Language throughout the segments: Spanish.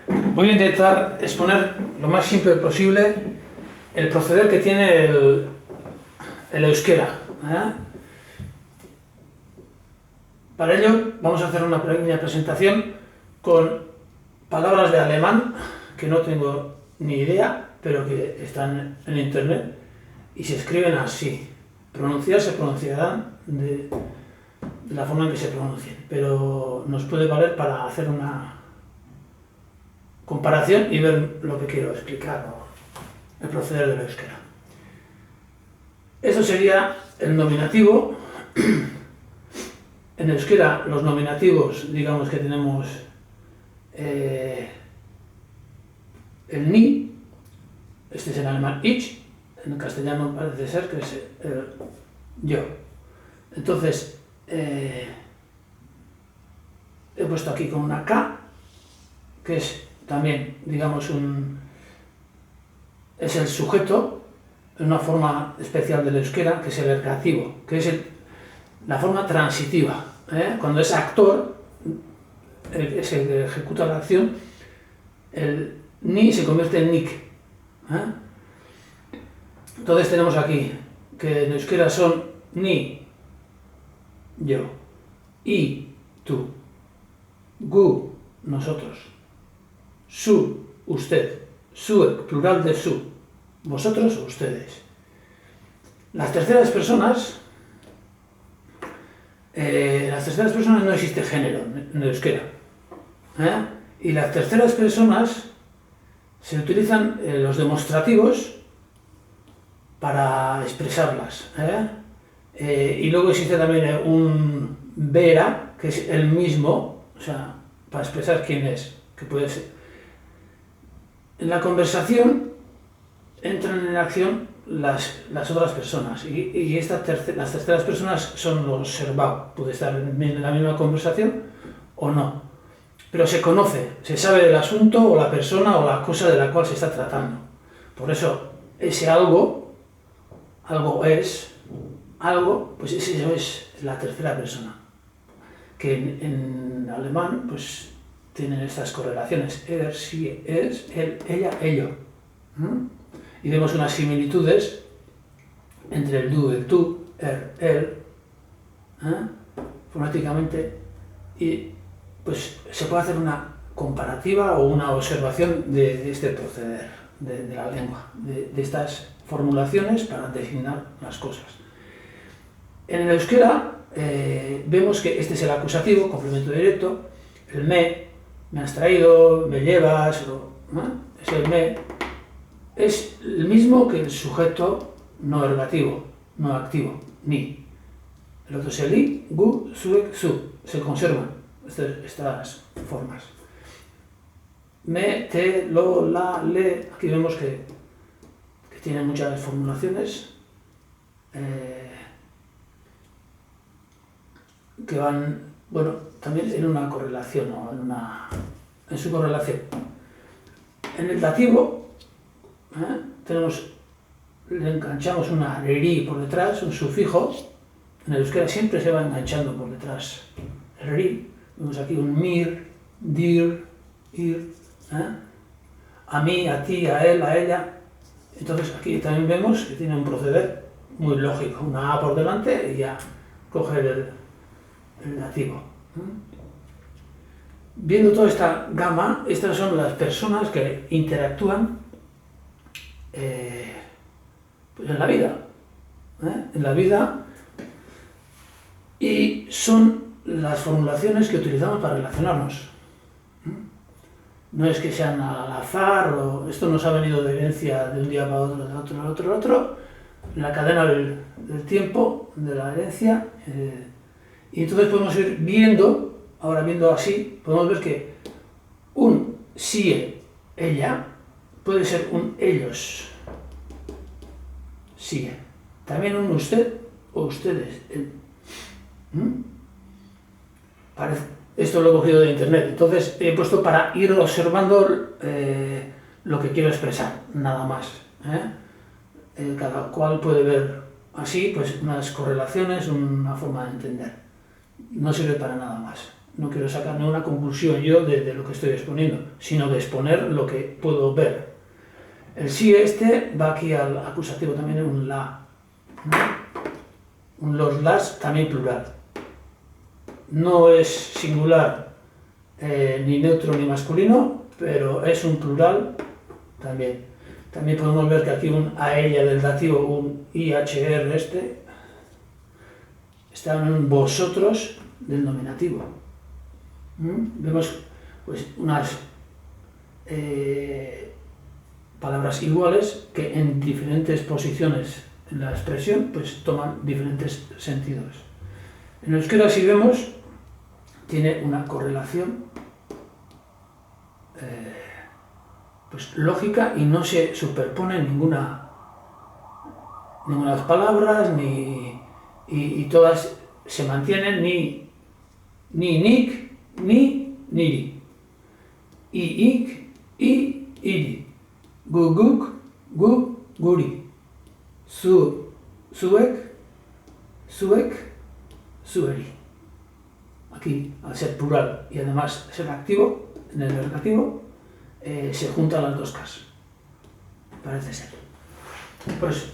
Voy a intentar exponer lo más simple posible el proceder que tiene el euskera. Para ello vamos a hacer una pequeña presentación con palabras de alemán que no tengo ni idea, pero que están en internet y se escriben así. Se pronunciarán de la forma en que se pronuncien, pero nos puede valer para hacer una comparación y ver lo que quiero explicar, el proceder del euskera. Eso sería el nominativo. En euskera los nominativos, digamos que tenemos el ni, este es en alemán ich, en castellano parece ser que es el yo. Entonces, he puesto aquí con una K, que es también, digamos, es el sujeto, en una forma especial del euskera, que es el ergativo, que es la forma transitiva. Cuando es actor, es el que ejecuta la acción, el ni se convierte en nik. Entonces tenemos aquí que en euskera son ni, yo, y, tú, gu, nosotros, su, usted, su, plural de su, vosotros o ustedes. Las terceras personas no existe género en el euskera. Y las terceras personas se utilizan los demostrativos para expresarlas. Y luego existe también un vera, que es el mismo, o sea, para expresar quién es, que puede ser. En la conversación entran en acción las otras personas y las terceras personas son los observados. Puede estar en la misma conversación o no, pero se conoce, se sabe del asunto o la persona o la cosa de la cual se está tratando. Por eso ese algo es algo, pues eso es la tercera persona, que en alemán pues tienen estas correlaciones: er, sie, es, él, ella, ello. Y vemos unas similitudes entre el du, el tú, él, fonéticamente, y pues se puede hacer una comparativa o una observación de este proceder de la lengua, de estas formulaciones para designar las cosas. En el euskera vemos que este es el acusativo, complemento directo, el me has traído, me llevas, es el me. Es el mismo que el sujeto no ergativo, no activo, ni. El otro es el i, gu, zuek, zu. Se conservan estas formas. Me, te, lo, la, le. Aquí vemos que tiene muchas formulaciones que van, bueno, también en una correlación o en su correlación. En el dativo le enganchamos una ri por detrás, un sufijo. En el euskera siempre se va enganchando por detrás el ri. Vemos aquí un mir, dir, ir, a mí, a ti, a él, a ella. Entonces aquí también vemos que tiene un proceder muy lógico, una a por delante y ya coge el dativo. Viendo toda esta gama, estas son las personas que interactúan pues en la vida, y son las formulaciones que utilizamos para relacionarnos. No es que sean al azar, o esto nos ha venido de herencia de un día para otro, de otro, en la cadena del tiempo, de la herencia, y entonces podemos ir viendo, ahora viendo así, podemos ver que un sie, ella, puede ser un ellos, sie. También un usted o ustedes. Esto lo he cogido de internet, entonces he puesto para ir observando lo que quiero expresar, nada más. Cada cual puede ver así pues unas correlaciones, una forma de entender. No sirve para nada más. no quiero sacar ninguna conclusión yo de lo que estoy exponiendo, sino de exponer lo que puedo ver. El sí este va aquí al acusativo también en un la. Los las también plural. No es singular ni neutro ni masculino, pero es un plural también. También podemos ver que aquí un a ella del dativo, un IHR está en un vosotros del nominativo. Vemos pues unas palabras iguales que en diferentes posiciones en la expresión pues toman diferentes sentidos. En euskera, si vemos, tiene una correlación pues lógica y no se superpone ninguna de las palabras y todas se mantienen ni nik ni niri, ik i iri, guk gu guri, zuek zueri. Aquí, al ser plural y además ser activo, en el ergativo, se juntan las dos casos. Parece ser. Pues,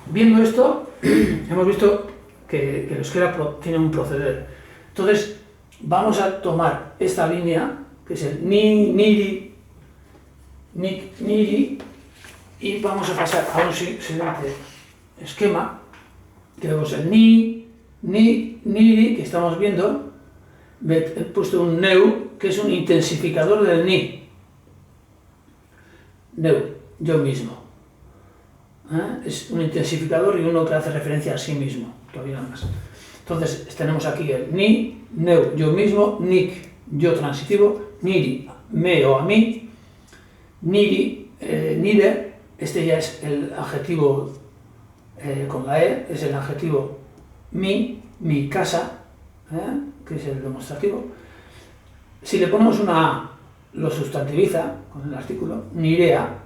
viendo esto, hemos visto que el euskera tiene un proceder. Entonces, vamos a tomar esta línea, que es el ni, niri, nik, niri, y vamos a pasar a un siguiente esquema, que vemos el ni, niri, que estamos viendo. He puesto un neu, que es un intensificador del ni. Neu, yo mismo. Es un intensificador y uno que hace referencia a sí mismo, todavía más. Entonces tenemos aquí el ni, neu, yo mismo, nik, yo transitivo, niri, me o a mí, niri, nire, este ya es el adjetivo con la e, es el adjetivo mi casa, que es el demostrativo. Si le ponemos una a, lo sustantiviza con el artículo, nirea,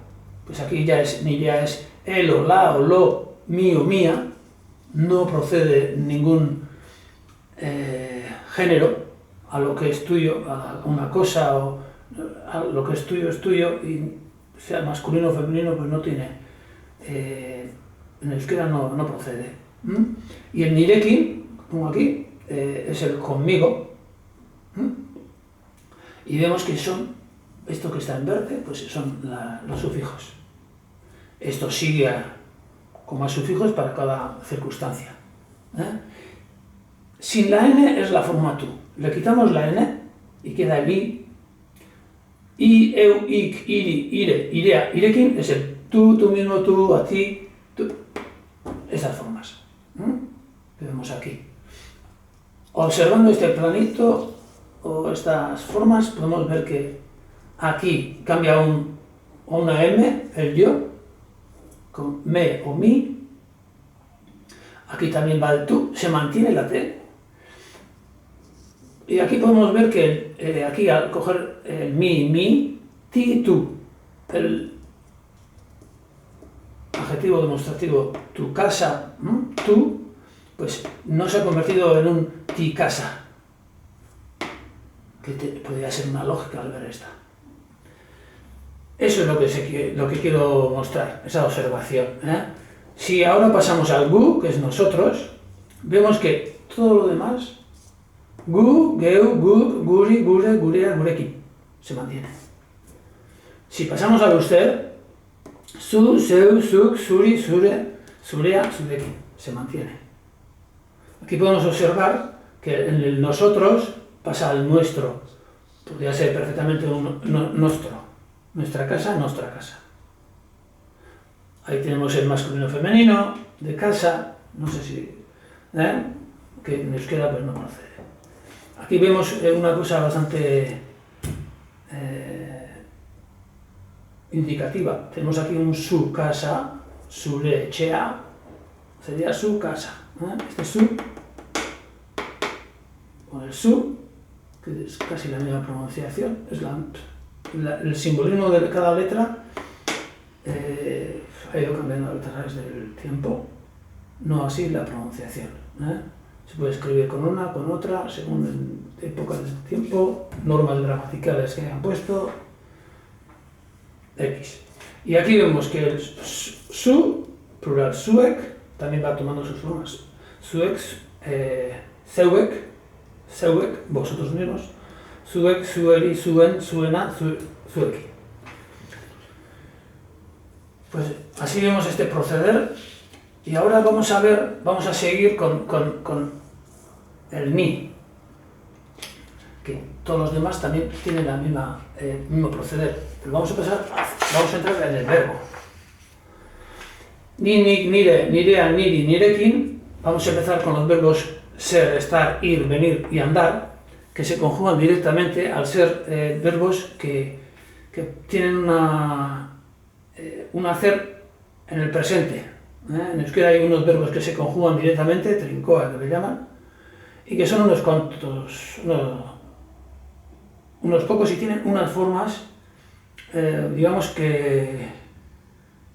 pues aquí ya es, nirea es el o la o lo, mi o mía, no procede ningún género a lo que es tuyo, a una cosa o a lo que es tuyo y sea masculino o femenino, pues no tiene, en euskera no procede. Y el nirekin, pongo aquí, es el conmigo, y vemos que son, esto que está en verde, pues son los sufijos. Esto sigue con más sufijos para cada circunstancia. Sin la n es la forma tú. Le quitamos la n y queda el i, eu, ik, iri, ire, irea, irekin es el tú mismo, tú, a ti, tú. Estas formas que vemos aquí. Observando este planito o estas formas, podemos ver que aquí cambia una M, el yo, con me o mi. Aquí también va el tú, se mantiene la T. Y aquí podemos ver que aquí al coger el mi, ti, tú, el adjetivo demostrativo tu casa, tú, pues no se ha convertido en un ti casa, que podría ser una lógica al ver esta. Eso es lo que quiero mostrar, esa observación. Si ahora pasamos al gu, que es nosotros, vemos que todo lo demás, gu, geu, guk, guri, gure, gurea, gurekin, se mantiene. Si pasamos al usted, su, seu, suk, suri, sure, surea, surekin, se mantiene. Aquí podemos observar que en el nosotros pasa al nuestro. Podría ser perfectamente un nuestro. Nuestra casa, nuestra casa. Ahí tenemos el masculino femenino, de casa, no sé si... que en euskera pues no procede. Aquí vemos una cosa bastante indicativa. Tenemos aquí un su casa, sure etxea, sería su casa. Este su, con el su, que es casi la misma pronunciación, es el simbolismo de cada letra ha ido cambiando a través del tiempo, no así la pronunciación. Se puede escribir con una, con otra, según el épocas de tiempo, normas gramaticales que han puesto, X. Y aquí vemos que el su, plural suec, también va tomando sus formas. Suex, zeuek, vosotros mismos, suec, sueri, suen, suena, zueki. Pues así vemos este proceder y ahora vamos a seguir con el ni, que todos los demás también tienen la mismo proceder. Pero vamos a entrar en el verbo. Ni, nik, nire, nirea, niri, nirekin. Vamos a empezar con los verbos ser, estar, ir, venir y andar, que se conjugan directamente al ser verbos que tienen un hacer en el presente. En euskera hay unos verbos que se conjugan directamente, trincoa que le llaman, y que son unos cuantos, unos pocos y tienen unas formas, digamos que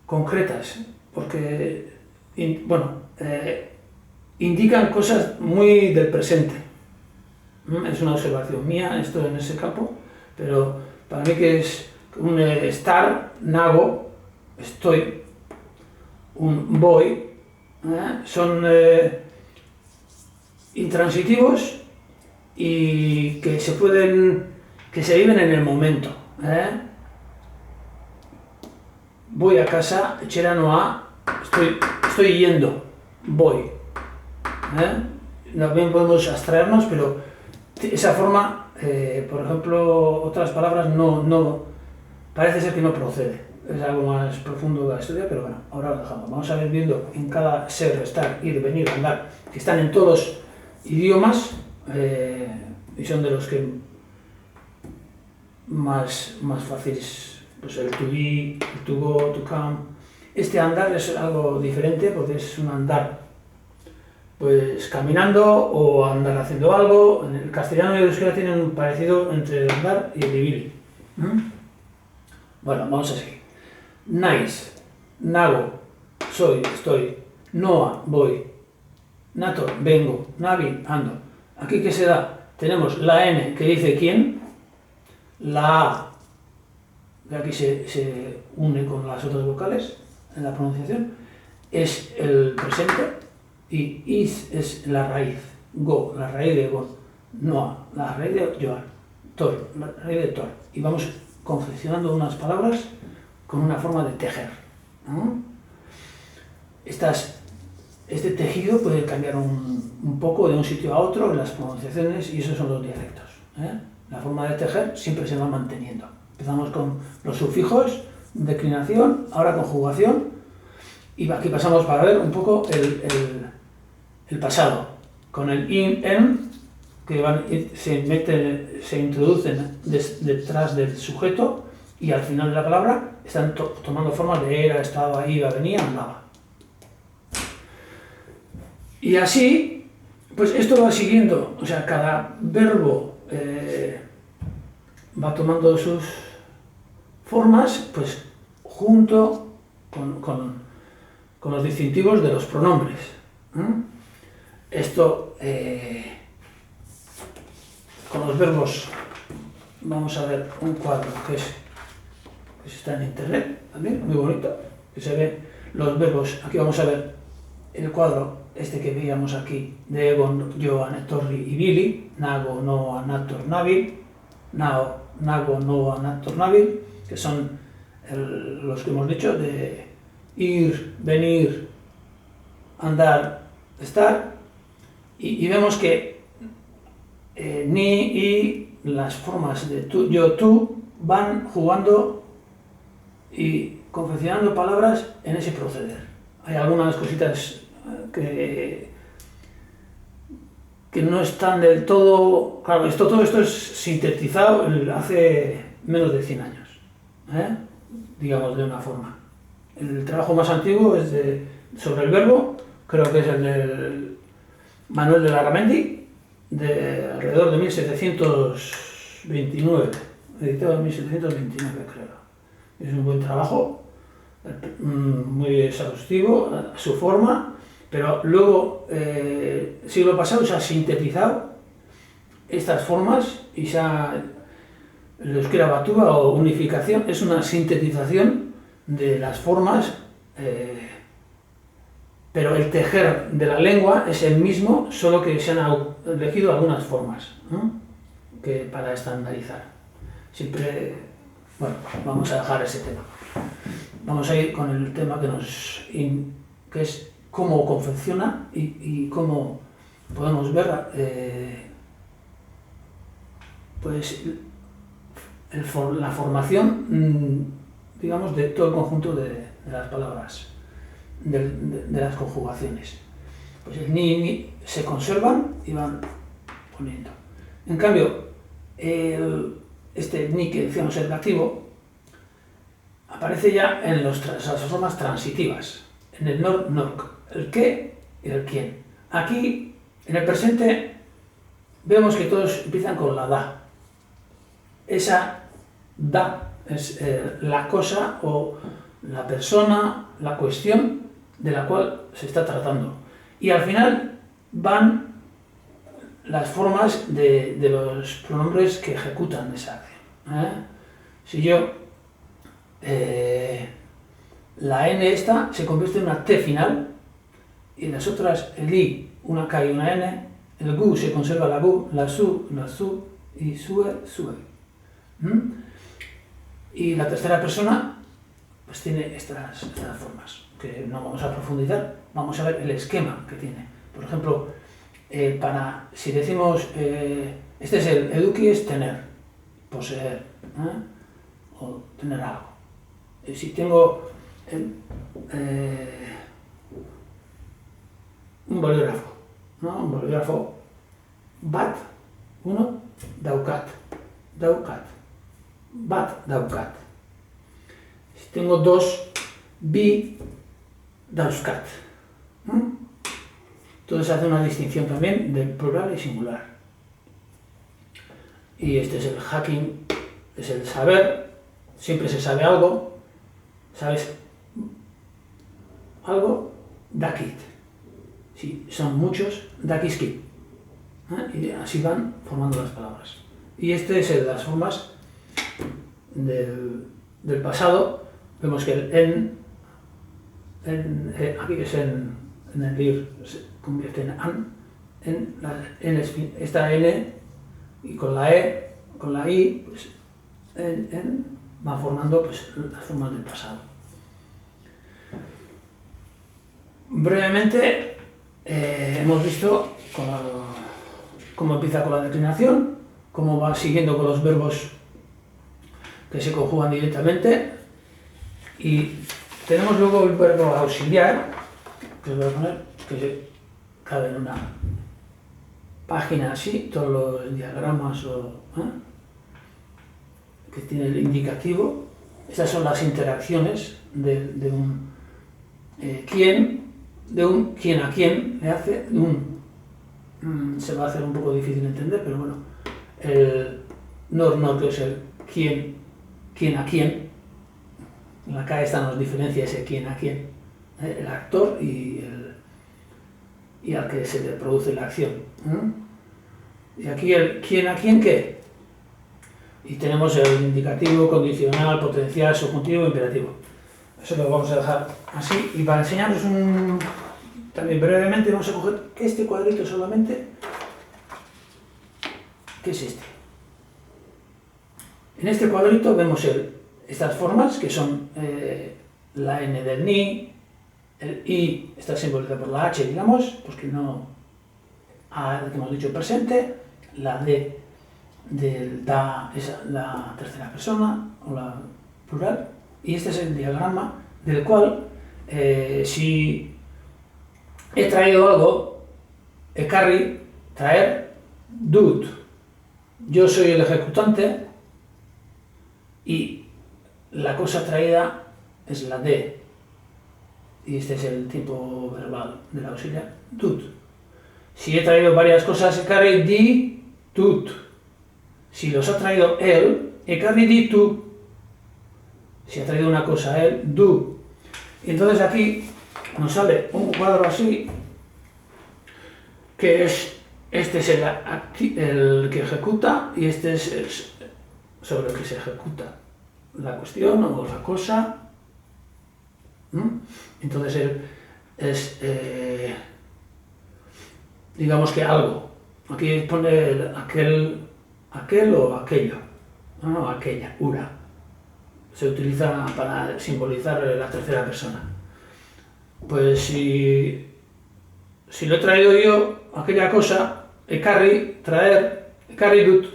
concretas, porque, indican cosas muy del presente. Es una observación mía esto en ese campo, pero para mí que es un estar, nago, estoy, un voy, son intransitivos y que se viven en el momento. Voy a casa, etxera noa, estoy yendo, voy. También podemos abstraernos, pero esa forma, por ejemplo, otras palabras no parece ser que no procede. Es algo más profundo de la historia, pero bueno, ahora lo dejamos. Vamos a ir viendo en cada ser, estar, ir, venir, andar, que están en todos los idiomas y son de los que más fáciles, pues el to be, el to go, to come. Este andar es algo diferente porque es un andar pues caminando o andar haciendo algo. En el castellano y el euskera tienen un parecido entre el andar y el ibili. Bueno, vamos a seguir. Naiz, nago, soy, estoy, noa, voy, nator, vengo, nabil, ando. Aquí, ¿qué se da? Tenemos la N que dice quién, la A, que aquí se une con las otras vocales en la pronunciación, es el presente, y is es la raíz, go, la raíz de go, noa, la raíz de yoar, tor, la raíz de tor. Y vamos confeccionando unas palabras con una forma de tejer. Este tejido puede cambiar un poco de un sitio a otro en las pronunciaciones y esos son los dialectos. La forma de tejer siempre se va manteniendo. Empezamos con los sufijos, declinación, ahora conjugación, y aquí pasamos para ver un poco el pasado, con el in, en, que se introducen detrás del sujeto y al final de la palabra están tomando formas de era, estaba, iba, venía, andaba. Y así, pues esto va siguiendo, o sea, cada verbo va tomando sus formas, pues junto con los distintivos de los pronombres. Esto, con los verbos, vamos a ver un cuadro que está en internet también, muy bonito, que se ve los verbos. Aquí vamos a ver el cuadro este que veíamos aquí de Egon, Joan, Etorri y Billy, Nago, Noa, Nator, Nabil, Nago, Noa, Nator, Nabil, que son los que hemos dicho de ir, venir, andar, estar, y vemos que ni y las formas de tú, yo, tú van jugando y confeccionando palabras en ese proceder. Hay algunas cositas que no están del todo... Claro, todo esto es sintetizado hace menos de 100 años, digamos de una forma. El trabajo más antiguo es sobre el verbo, creo que es el del Manuel de Larramendi, de alrededor de 1729, editado en 1729 creo. Es un buen trabajo, muy exhaustivo, a su forma, pero luego, siglo pasado, se ha sintetizado estas formas y el euskera batua o unificación es una sintetización de las formas, pero el tejer de la lengua es el mismo, solo que se han elegido algunas formas, ¿no? Que para estandarizar. Siempre, bueno, vamos a dejar ese tema. Vamos a ir con el tema que es cómo confecciona y cómo podemos ver pues la formación, digamos, de todo el conjunto de las palabras, de las conjugaciones. Pues el ni se conservan y van poniendo. En cambio, este ni que decíamos el dativo aparece ya en las formas transitivas, en el nor, norc, el qué y el quién. Aquí, en el presente, vemos que todos empiezan con la da. Esa da es la cosa o la persona, la cuestión de la cual se está tratando. Y al final van las formas de los pronombres que ejecutan esa acción. Si yo, la n esta se convierte en una t final, y las otras, el i, una k y una n, el gu se conserva la gu, la su, y sue, sue. Y la tercera persona pues tiene estas formas, que no vamos a profundizar, vamos a ver el esquema que tiene. Por ejemplo, si decimos, este es el eduki, es tener, poseer, o tener algo. Si tengo un bolígrafo, ¿no? Un bolígrafo bat, uno, daukat, bat, daukat. Si tengo dos, bi, dauskat. Entonces hace una distinción también de plural y singular. Y este es el hacking, es el saber, siempre se sabe algo, ¿sabes? Algo, dakit. Si son muchos, dakiski. Y así van formando las palabras. Y este es las formas del pasado. Vemos que el aquí es en el ir se convierte en an, esta n, y con la e, con la i, pues, va formando pues, las formas del pasado. Brevemente hemos visto cómo empieza con la declinación, cómo va siguiendo con los verbos que se conjugan directamente, y tenemos luego el verbo auxiliar, que os voy a poner, que cabe en una página así, todos los diagramas que tiene el indicativo. Estas son las interacciones de un quién, de un quién a quién le hace, de un se va a hacer un poco difícil de entender, pero bueno, el nor, que es el quién a quién. La K esta nos diferencia ese quién a quién, el actor y al que se le produce la acción. Y aquí el quién a quién qué. Y tenemos el indicativo, condicional, potencial, subjuntivo, imperativo. Eso lo vamos a dejar así. Y para enseñaros también brevemente vamos a coger este cuadrito solamente, que es este. En este cuadrito vemos estas formas que son la n del ni, el i está simbolizado por la h, digamos, porque no a que hemos dicho presente, la d del da es la tercera persona o la plural, y este es el diagrama del cual si he traído algo, ekarri, traer, dut, yo soy el ejecutante y la cosa traída es la de, y este es el tiempo verbal del auxiliar, dut. Si he traído varias cosas, ekarri di, tut. Si los ha traído él, ekarri di tu. Si ha traído una cosa él, du. Y entonces aquí nos sale un cuadro así, que es Este es el que ejecuta y este es sobre el que se ejecuta la cuestión o la cosa. Entonces él es, digamos que algo. Aquí pone aquel o aquello, ¿no? Aquella, ura. Se utiliza para simbolizar la tercera persona. Pues si lo he traído yo, aquella cosa, traer, dut.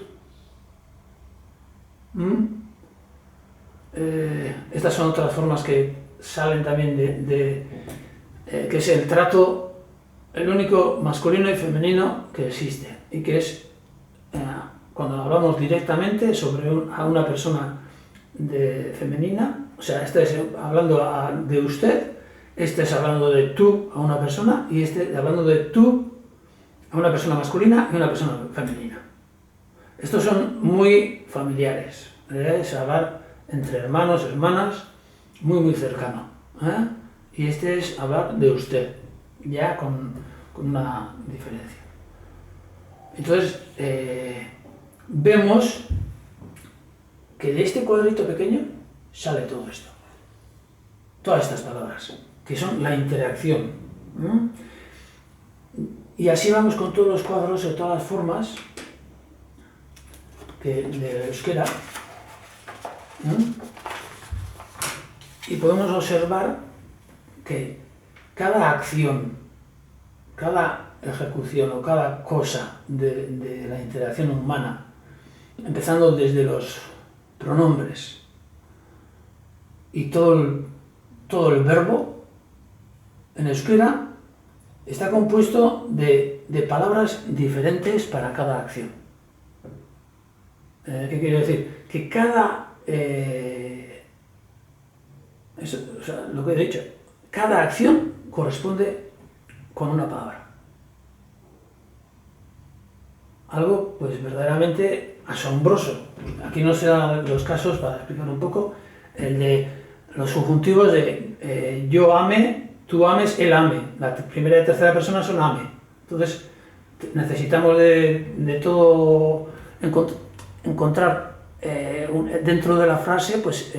Estas son otras formas que salen también que es el trato, el único masculino y femenino que existe, y que es cuando hablamos directamente sobre a una persona femenina, o sea, este es hablando de usted, este es hablando de tú a una persona, y este hablando de tú a una persona masculina y una persona femenina. Estos son muy familiares, es hablar entre hermanos, hermanas, muy cercano. Y este es hablar de usted, ya con una diferencia. Entonces, vemos que de este cuadrito pequeño sale todo esto. Todas estas palabras, que son la interacción. Y así vamos con todos los cuadros de todas las formas de euskera. Y podemos observar que cada acción, cada ejecución o cada cosa de la interacción humana, empezando desde los pronombres y todo el verbo, en euskera está compuesto de palabras diferentes para cada acción. ¿Qué quiere decir? Que lo que he dicho, cada acción corresponde con una palabra. Algo pues verdaderamente asombroso. Aquí no se dan los casos, para explicar un poco, el de los subjuntivos de yo ame, tú ames, él ame. La primera y tercera persona son ame. Entonces necesitamos de todo encontrar dentro de la frase pues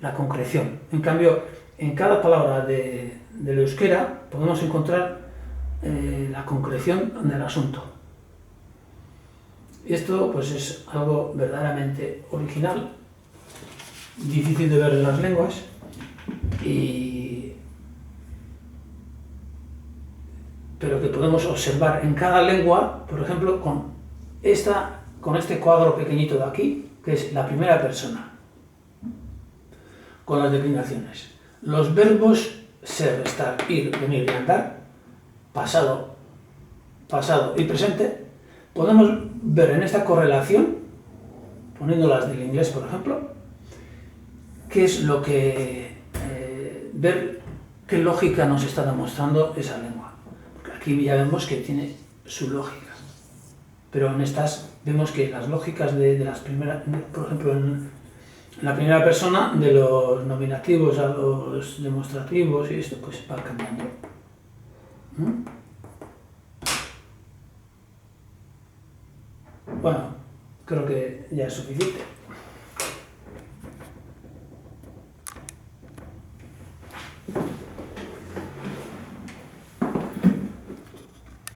la concreción. En cambio, en cada palabra del euskera podemos encontrar la concreción del asunto. Y esto pues es algo verdaderamente original, difícil de ver en las lenguas, pero que podemos observar en cada lengua, por ejemplo, con este cuadro pequeñito de aquí, que es la primera persona, con las declinaciones. Los verbos ser, estar, ir, venir y andar, pasado y presente, podemos ver en esta correlación, poniéndolas del inglés, por ejemplo, qué es lo que ver qué lógica nos está demostrando esa lengua. Porque aquí ya vemos que tiene su lógica, pero en estas vemos que las lógicas de las primeras, por ejemplo, en la primera persona, de los nominativos a los demostrativos y esto, pues va cambiando. Bueno, creo que ya es suficiente.